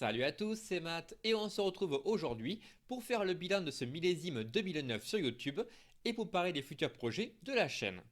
Salut à tous, c'est Matt et on se retrouve aujourd'hui pour faire le bilan de ce millésime 2009 sur YouTube et pour parler des futurs projets de la chaîne.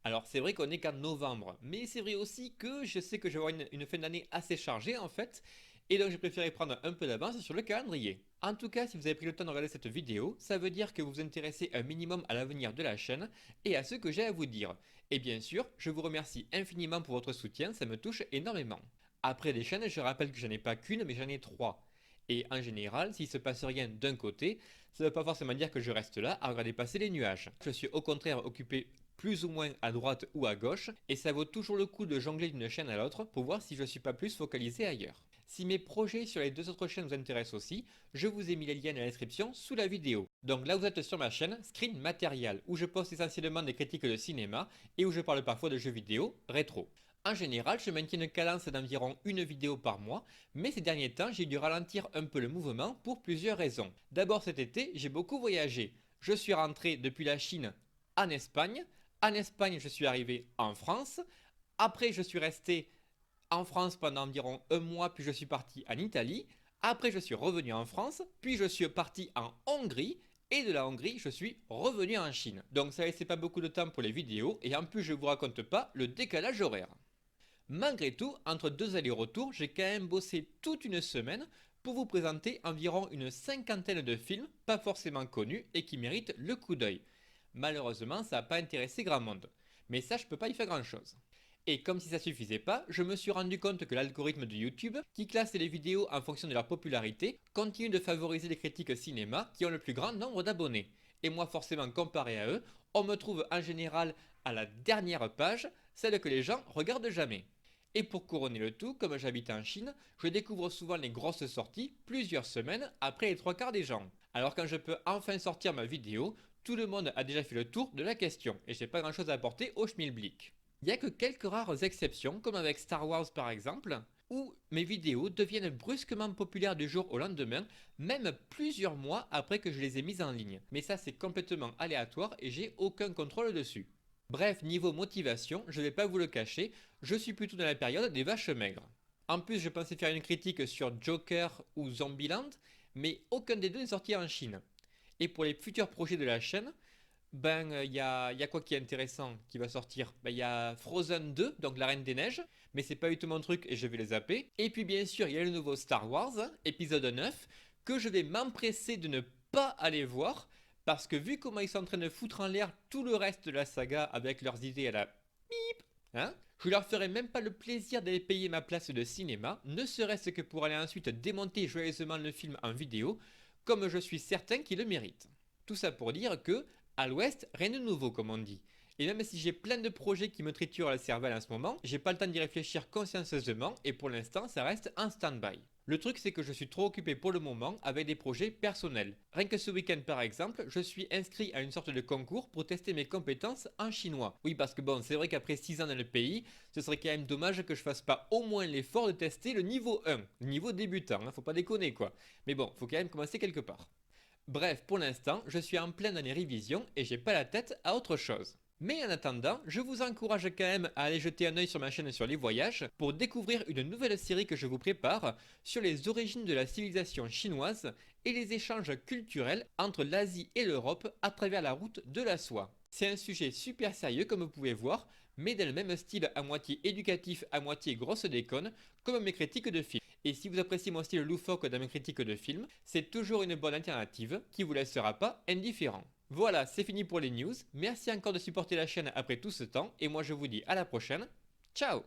Alors c'est vrai qu'on est qu'en novembre, mais c'est vrai aussi que je sais que je vais avoir une fin d'année assez chargée en fait, et donc j'ai préféré prendre un peu d'avance sur le calendrier. En tout cas, si vous avez pris le temps de regarder cette vidéo, ça veut dire que vous vous intéressez un minimum à l'avenir de la chaîne et à ce que j'ai à vous dire. Et bien sûr, je vous remercie infiniment pour votre soutien, ça me touche énormément. Après les chaînes, je rappelle que j'en ai pas qu'une, mais j'en ai trois. Et en général, s'il se passe rien d'un côté, ça ne veut pas forcément dire que je reste là à regarder passer les nuages. Je suis au contraire occupé plus ou moins à droite ou à gauche, et ça vaut toujours le coup de jongler d'une chaîne à l'autre pour voir si je ne suis pas plus focalisé ailleurs. Si mes projets sur les deux autres chaînes vous intéressent aussi, je vous ai mis les liens dans la description sous la vidéo. Donc là vous êtes sur ma chaîne Screen Material, où je poste essentiellement des critiques de cinéma et où je parle parfois de jeux vidéo rétro. En général, je maintiens une cadence d'environ une vidéo par mois, mais ces derniers temps, j'ai dû ralentir un peu le mouvement pour plusieurs raisons. D'abord cet été, j'ai beaucoup voyagé. Je suis rentré depuis la Chine en Espagne. En Espagne, je suis arrivé en France. Après, je suis resté en France pendant environ un mois, puis je suis parti en Italie. Après, je suis revenu en France, puis je suis parti en Hongrie. Et de la Hongrie, je suis revenu en Chine. Donc ça laissait pas beaucoup de temps pour les vidéos, et en plus je vous raconte pas le décalage horaire. Malgré tout, entre deux allers-retours, j'ai quand même bossé toute une semaine pour vous présenter environ une cinquantaine de films pas forcément connus et qui méritent le coup d'œil. Malheureusement, ça n'a pas intéressé grand monde. Mais ça, je peux pas y faire grand chose. Et comme si ça suffisait pas, je me suis rendu compte que l'algorithme de YouTube, qui classe les vidéos en fonction de leur popularité, continue de favoriser les critiques cinéma qui ont le plus grand nombre d'abonnés. Et moi, forcément, comparé à eux, on me trouve en général à la dernière page, celle que les gens regardent jamais. Et pour couronner le tout, comme j'habite en Chine, je découvre souvent les grosses sorties plusieurs semaines après les trois quarts des gens. Alors quand je peux enfin sortir ma vidéo, tout le monde a déjà fait le tour de la question et j'ai pas grand chose à apporter au schmilblick. Il n'y a que quelques rares exceptions, comme avec Star Wars par exemple, où mes vidéos deviennent brusquement populaires du jour au lendemain, même plusieurs mois après que je les ai mises en ligne. Mais ça c'est complètement aléatoire et j'ai aucun contrôle dessus. Bref, niveau motivation, je vais pas vous le cacher, je suis plutôt dans la période des vaches maigres. En plus, je pensais faire une critique sur Joker ou Zombieland, mais aucun des deux n'est sorti en Chine. Et pour les futurs projets de la chaîne, y a quoi qui est intéressant qui va sortir? Il y a Frozen 2, donc la Reine des Neiges, mais c'est pas du tout mon truc et je vais les zapper. Et puis bien sûr, il y a le nouveau Star Wars, épisode 9, que je vais m'empresser de ne pas aller voir, parce que vu comment ils sont en train de foutre en l'air tout le reste de la saga avec leurs idées à la bip, hein, je leur ferai même pas le plaisir d'aller payer ma place de cinéma, ne serait-ce que pour aller ensuite démonter joyeusement le film en vidéo, comme je suis certain qu'ils le méritent. Tout ça pour dire que, à l'ouest, rien de nouveau comme on dit. Et même si j'ai plein de projets qui me triturent la cervelle en ce moment, j'ai pas le temps d'y réfléchir consciencieusement et pour l'instant ça reste en stand-by. Le truc c'est que je suis trop occupé pour le moment avec des projets personnels. Rien que ce week-end par exemple, je suis inscrit à une sorte de concours pour tester mes compétences en chinois. Oui parce que bon, c'est vrai qu'après 6 ans dans le pays, ce serait quand même dommage que je fasse pas au moins l'effort de tester le niveau 1, le niveau débutant, hein, faut pas déconner quoi. Mais bon, faut quand même commencer quelque part. Bref, pour l'instant, je suis en plein dans les révisions et j'ai pas la tête à autre chose. Mais en attendant, je vous encourage quand même à aller jeter un œil sur ma chaîne sur les voyages pour découvrir une nouvelle série que je vous prépare sur les origines de la civilisation chinoise et les échanges culturels entre l'Asie et l'Europe à travers la route de la soie. C'est un sujet super sérieux comme vous pouvez voir, mais dans le même style à moitié éducatif, à moitié grosse déconne, comme mes critiques de films. Et si vous appréciez mon style loufoque dans mes critiques de films, c'est toujours une bonne alternative qui vous laissera pas indifférent. Voilà, c'est fini pour les news. Merci encore de supporter la chaîne après tout ce temps et moi je vous dis à la prochaine. Ciao!